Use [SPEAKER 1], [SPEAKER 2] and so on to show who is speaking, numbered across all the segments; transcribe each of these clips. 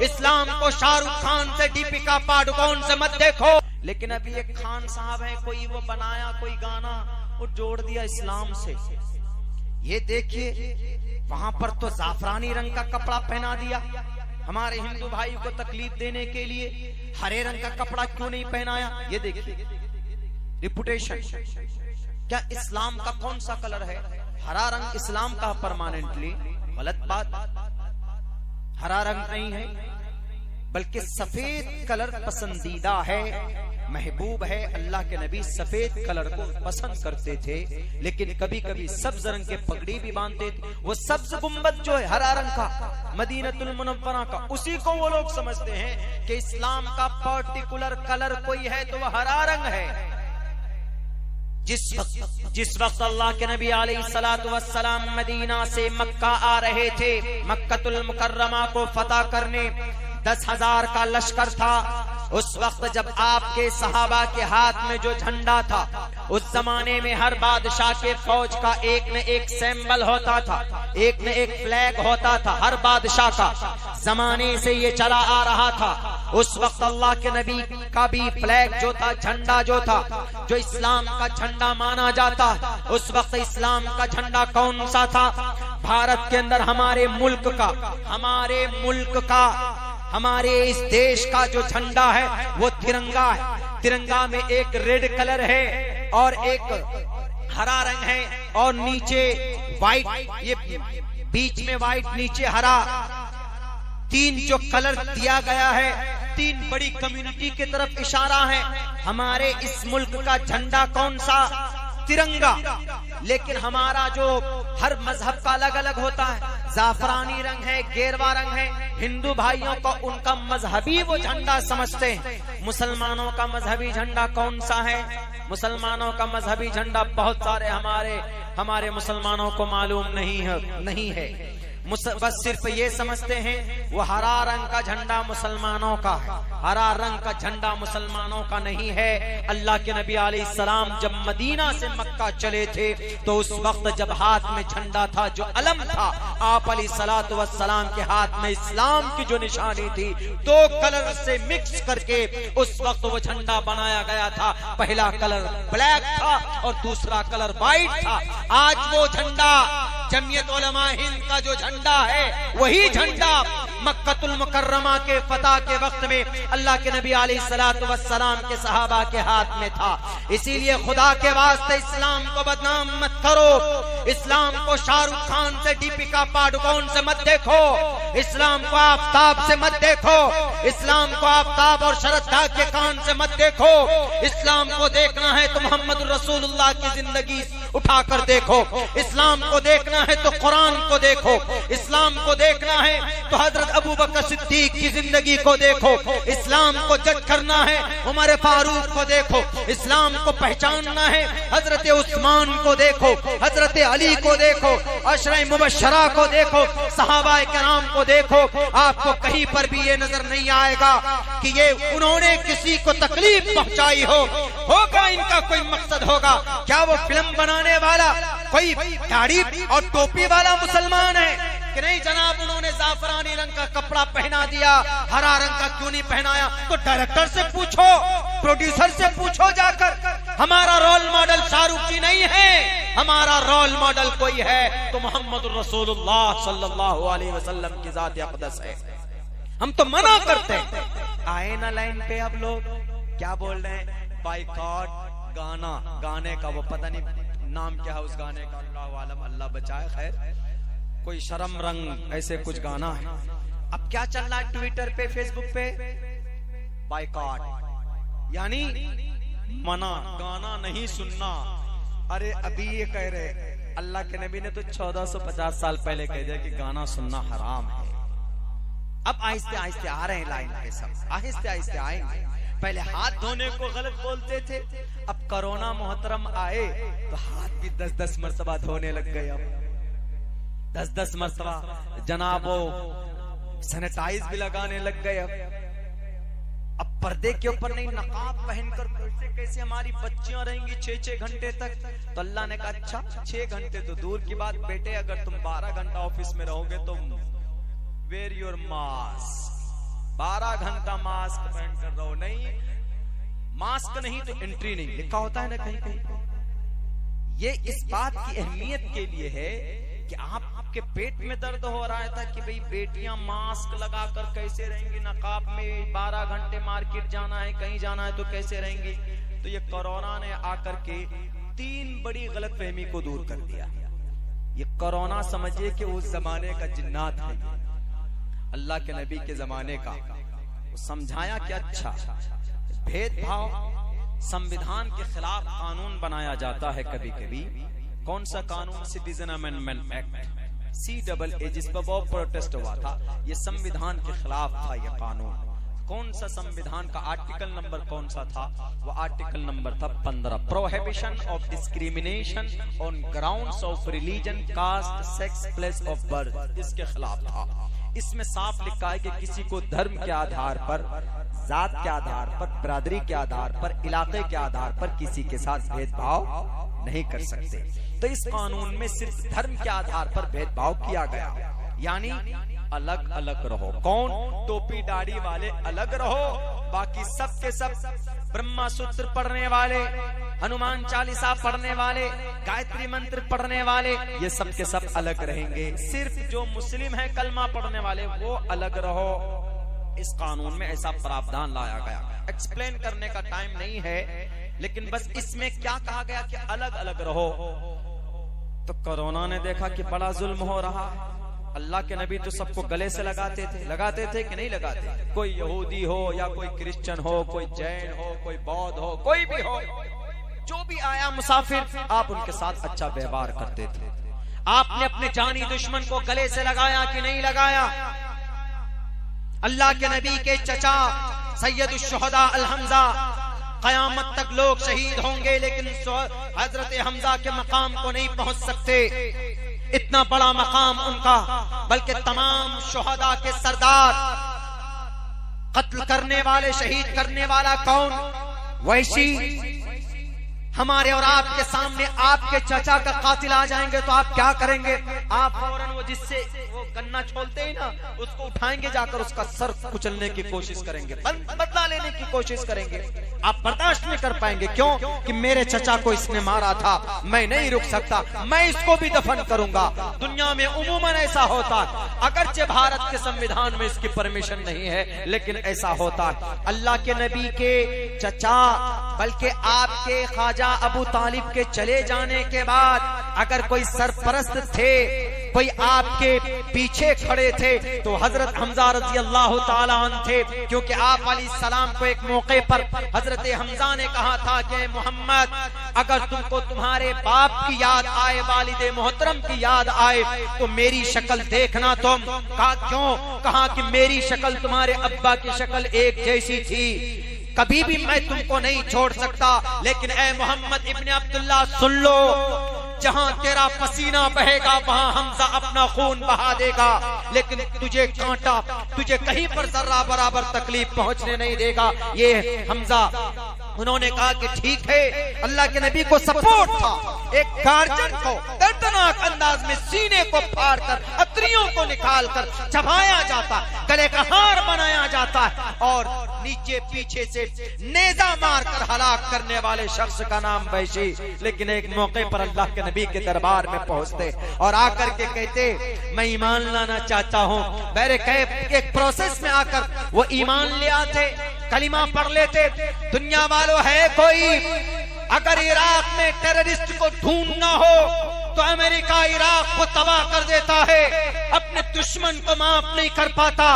[SPEAKER 1] इस्लाम को शाहरुख खान से, दीपिका पादुकोण से मत देखो। लेकिन अभी एक खान साहब है, कोई वो बनाया कोई गाना, वो जोड़ दिया इस्लाम से। ये देखिए वहां पर तो जाफरानी रंग का कपड़ा पहना दिया, हमारे हिंदू भाई को तकलीफ देने के लिए हरे रंग का कपड़ा क्यों नहीं पहनाया? ये देखिए रिपुटेशन। क्या इस्लाम का कौन सा कलर है? हरा रंग इस्लाम का परमानेंटली? गलत बात, हरा रंग नहीं है, बल्कि सफेद कलर पसंदीदा है, महबूब है। अल्लाह के नबी सफेद कलर को पसंद करते थे, लेकिन कभी कभी सब्ज रंग के पगड़ी भी बांधते थे। वो सब्ज गुंबद जो है हरा रंग का, मदीनतुल मुनव्वरा का, उसी को वो लोग समझते हैं कि इस्लाम का पर्टिकुलर कलर कोई है तो वह हरा रंग है। जिस वक्त अल्लाह के नबी अलैहिस्सलातु वस्सलाम मदीना से मक्का आ रहे थे, मक्कतुल मुकर्रमा को फतह करने, 10,000 का लश्कर था। उस वक्त जब आपके सहाबा के हाथ में जो झंडा था, उस जमाने में हर बादशाह के फौज का एक न एक सिंबल होता था, एक न एक फ्लैग होता था, हर बादशाह का जमाने से ये चला आ रहा था। उस वक्त अल्लाह के नबी का भी फ्लैग जो था, झंडा जो था, जो इस्लाम का झंडा माना जाता, उस वक्त इस्लाम का झंडा कौन सा था? भारत के अंदर हमारे मुल्क का, हमारे इस देश का जो झंडा है वो तिरंगा है। तिरंगा में एक रेड कलर है और एक हरा रंग है, और नीचे व्हाइट, ये बीच में व्हाइट, नीचे हरा, 3 जो कलर दिया गया है, 3 बड़ी कम्युनिटी की तरफ इशारा है। हमारे इस मुल्क का झंडा कौन सा? तिरंगा। लेकिन हमारा जो हर मजहब का अलग अलग होता है, जाफरानी रंग है, गेरवा रंग है। हिंदू भाइयों को उनका मजहबी वो झंडा समझते हैं। मुसलमानों का मजहबी झंडा कौन सा है? मुसलमानों का मजहबी झंडा बहुत सारे हमारे मुसलमानों को मालूम नहीं है। बस सिर्फ ये समझते हैं वो हरा रंग का झंडा मुसलमानों का है। हरा रंग का झंडा मुसलमानों का नहीं है। अल्लाह के नबी अलैहिस्सलाम जब मदीना से मक्का चले थे तो उस वक्त जब हाथ में झंडा था, जो अलम था, आप अलैहिस्सलातु वस्सलाम के हाथ में इस्लाम की जो निशानी थी, 2 कलर से मिक्स करके उस वक्त वो झंडा बनाया गया था। पहला कलर ब्लैक था और दूसरा कलर व्हाइट था। आज वो झंडा जमीयत उलमा हिंद का जो झंडा है, वही झंडा मक्कतुल मुकर्रमा के फतह के वक्त में अल्लाह के नबी अलैहिस्सलातु वस्सलाम के सहाबा के हाथ में था। इसीलिए खुदा के वास्ते इस्लाम को बदनाम मत करो। इस्लाम को शाहरुख खान से, दीपिका पादुकोण से मत देखो। इस्लाम को आफताब से मत देखो। इस्लाम को आफताब और शरद के कान से मत देखो। इस्लाम को देखना है तो मोहम्मद रसूलुल्लाह की जिंदगी उठाकर देखो। इस्लाम को देखना है तो कुरान को देखो। इस्लाम को देखना है तो हजरत अबू बकर सिद्दीक की जिंदगी को देखो। इस्लाम को जज करना है उमर फारूक को देखो। इस्लाम को पहचानना है हजरत उस्मान को देखो, हजरत अली को देखो, अशरे मुबशरा को देखो, सहाबाए किराम को देखो। आपको कहीं पर भी ये नजर नहीं आएगा कि ये उन्होंने किसी को तकलीफ पहुंचाई होगा इनका कोई मकसद होगा। क्या वो फिल्म बनाने वाला कोई दाढ़ी और टोपी वाला मुसलमान है कि नहीं? जनाब, उन्होंने जाफरानी रंग का कपड़ा पहना दिया, हरा रंग का क्यों नहीं पहनाया? तो डायरेक्टर से पूछो, प्रोड्यूसर से पूछो जाकर। हमारा रोल मॉडल शाहरुख जी नहीं है, हमारा रोल मॉडल कोई है तो मोहम्मद रसूलुल्लाह सल्लल्लाहु अलैहि वसल्लम की जात अक़दस है। हम तो मना करते हैं। आए ना लाइन पे अब लोग क्या बोल रहे हैं? बाइकॉट गाने का वो पता नहीं नाम क्या है उस गाने का, अल्लाह आलम, अल्लाह बचाए। खैर, कोई शर्म रंग ऐसे कुछ गाना है। अब क्या चल रहा है ट्विटर पे, फेसबुक पे? बाइकॉट यानी मना, गाना नहीं सुनना। अरे अभी ये कह रहे, अल्लाह के नबी ने तो 1450 साल पहले कह दिया कि गाना सुनना हराम है। अब आहिस्ते आहिस्ते आ रहे हैं लाइन पे, सब आहिस्ते आहिस्ते आएंगे। पहले हाथ धोने को गलत बोलते थे, अब कोरोना मोहतरम आए तो हाथ भी 10-10 मरतबा धोने लग गए। अब 10-10 मरतबा जनाब वो सैनिटाइज भी लगाने लग गए। अब पर्दे के ऊपर नहीं, नकाब पहनकर कैसे हमारी बच्चियां रहेंगी 6-6 घंटे तक? तो अल्लाह ने कहा अच्छा 6 घंटे तो दूर की बात बेटे, अगर तुम 12 घंटा ऑफिस में रहोगे तो वेयर योर मास्क। 12 घंटा मास्क पहन कर रहो। नहीं, मास्क नहीं तो एंट्री नहीं, लिखा होता है ना कहीं कहीं। ये इस बात की अहमियत के लिए है कि आपके पेट में दर्द हो रहा था कि भाई बेटियां मास्क लगाकर कैसे रहेंगी, नकाब में 12 घंटे मार्केट जाना है, कहीं जाना है तो कैसे रहेंगी। तो ये कोरोना ने आकर के 3 बड़ी गलतफहमी को दूर कर दिया। ये कोरोना समझिए कि उस जमाने का जिन्नात है, अल्लाह के नबी के जमाने का। समझाया कि अच्छा, भेदभाव संविधान के खिलाफ कानून बनाया जाता है कभी कभी। कौन सा कानून? सिटीजन अमेंडमेंट एक्ट, CAA, जिस पर बहुत प्रोटेस्ट हुआ था। ये संविधान के खिलाफ था ये कानून। कौन सा संविधान का आर्टिकल नंबर कौन सा था? वो आर्टिकल नंबर था 15, prohibition of discrimination on grounds of religion, caste, sex, place of birth. इसके खिलाफ था। इसमें साफ लिखा है कि किसी को धर्म के आधार पर, जात के आधार पर, बिरादरी के आधार पर, इलाके के आधार पर किसी के साथ भेदभाव नहीं कर सकते। तो इस कानून में सिर्फ धर्म के आधार पर भेदभाव किया गया, यानी अलग अलग रहो। कौन? टोपी दाढ़ी वाले अलग रहो, बाकी सब के सब ब्रह्मा सूत्र पढ़ने वाले, हनुमान चालीसा पढ़ने वाले, गायत्री मंत्र पढ़ने वाले, ये सब के सब अलग रहेंगे। सिर्फ जो मुस्लिम है कलमा पढ़ने वाले वो अलग रहो। इस कानून में ऐसा प्रावधान लाया गया। एक्सप्लेन करने का टाइम नहीं है, लेकिन बस इसमें क्या कहा गया कि अलग अलग रहो। तो कोरोना ने देखा कि बड़ा जुल्म हो रहा है। अल्लाह के नबी तो सबको गले से लगाते थे कि नहीं लगाते? कोई यहूदी हो या कोई क्रिश्चियन हो, कोई जैन हो, कोई बौद्ध हो, कोई भी हो, जो भी आया मुसाफिर, आप उनके साथ अच्छा व्यवहार करते थे। आपने अपने जानी दुश्मन को गले से लगाया कि नहीं लगाया? अल्लाह के नबी के चचा सैयदुश शुहदा अल हमजा, कयामत तक लोग शहीद होंगे लेकिन हजरत हमजा के मकाम को नहीं पहुंच सकते। इतना बड़ा मकाम उनका, बल्कि तमाम शुहदा के सरदार। कत्ल करने वाले, शहीद करने वाला कौन? वैसी। हमारे और आपके सामने आपके चचा का कातिल आ जाएंगे तो आप क्या करेंगे? आप फौरन वो जिससे वो गन्ना छोलते ही ना, उसको उठाएंगे, जाकर उसका सर कुचलने की कोशिश करेंगे, बदला लेने की कोशिश करेंगे। आप बर्दाश्त नहीं कर पाएंगे। क्यों? कि मेरे चचा को इसने मारा था, मैं नहीं रुक सकता, मैं इसको भी दफन करूंगा। दुनिया में उमूमन ऐसा होता है, अगरचे भारत के संविधान में इसकी परमिशन नहीं है, लेकिन ऐसा होता है। अल्लाह के नबी के चचा, बल्कि आपके ख्वाजा अबू तालिब के चले जाने के बाद अगर कोई सरपरस्त थे, कोई आपके पीछे खड़े थे, तो हजरत हमजा रजी अल्लाह ताला अन्हु थे। क्योंकि आप अलैहिस्सलाम को एक मौके पर हजरत हमजा ने कहा था कि मोहम्मद, अगर तुमको तुम्हारे बाप की याद आए, वालिदे मोहतरम की याद आए, तो मेरी शक्ल देखना तुम। कहा क्यों? कहा कि मेरी शक्ल तुम्हारे अब्बा की शक्ल एक जैसी थी, कभी भी मैं तुमको नहीं छोड़ सकता। लेकिन ए मोहम्मद इब्ने अब्दुल्लाह, सुन लो, जहां तेरा पसीना बहेगा वहां हमजा अपना खून बहा देगा, लेकिन तुझे कांटा, तुझे कहीं पर जर्रा बराबर तकलीफ पहुंचने नहीं देगा। ये हमजा। उन्होंने कहा कि ठीक है। अल्लाह के नबी को सपोर्ट था। एक गार्जियन को दर्दनाक अंदाज में सीने को फाड़कर, अतरियों को निकालकर चबाया जाता, गले का हार बनाया जाता है और नीचे पीछे से नेजा मारकर हलाक करने वाले शख्स का नाम वैशी। लेकिन एक मौके पर अल्लाह के नबी के दरबार में पहुंचते और आकर के कहते, मैं ईमान लाना चाहता हूँ। बहरे एक प्रोसेस में आकर वो ईमान ले आते, कलिमा पढ़ लेते। दुनिया वालों, है कोई अगर इराक में टेररिस्ट को ढूंढना हो तो अमेरिका इराक को तबाह कर देता है, अपने दुश्मन को माफ नहीं कर पाता।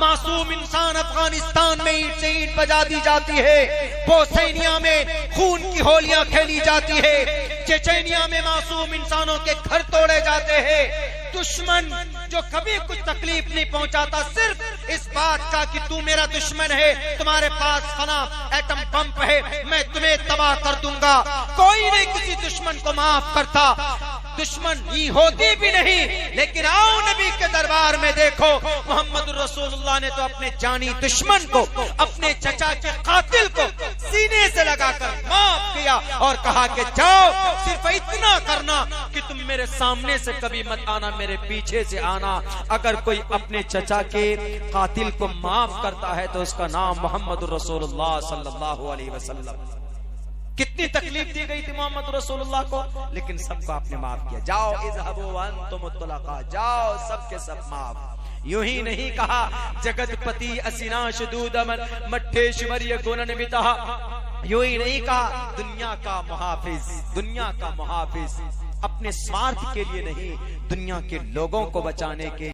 [SPEAKER 1] मासूम इंसान अफगानिस्तान में ईंट से ईंट बजा दी जाती है, बोस्निया में खून की होलियां खेली जाती है, चेचेनिया में मासूम इंसानों के घर तोड़े जाते हैं। दुश्मन जो कभी कुछ तकलीफ नहीं पहुंचाता, सिर्फ इस बात का कि तू मेरा दुश्मन है, तुम्हारे पास फना एटम पंप है, मैं तुम्हें तबाह कर दूंगा। कोई नहीं किसी दुश्मन को माफ करता। दुश्मन ही होती भी नहीं, लेकिन आओ नबी के दरबार में देखो, मोहम्मद रसूलुल्लाह ने तो अपने जानी दुश्मन को, अपने चचा के कातिल को सीने से लगाकर माफ किया और कहा कि जाओ, सिर्फ इतना करना कि तुम मेरे सामने से कभी मत आना, मेरे पीछे से आना। अगर कोई अपने चचा के कातिल को माफ करता है तो उसका नाम मोहम्मद रसूलुल्लाह सल्लल्लाहु अलैहि वसल्लम। कितनी तकलीफ दी गई थी मोहम्मद रसूलुल्लाह को, लेकिन सबको आपने माफ किया। जाओ इज़हबू व अंतुम तुलका, जाओ सबके सब माफ। यूं ही नहीं कहा जगतपति असिना शुदूद अमन मठेश्वर्य गुणन बिता, यूं ही नहीं कहा दुनिया का मुहाफिज, दुनिया का मुहाफिज। अपने स्वार्थ के लिए नहीं, दुनिया के लोगों को बचाने के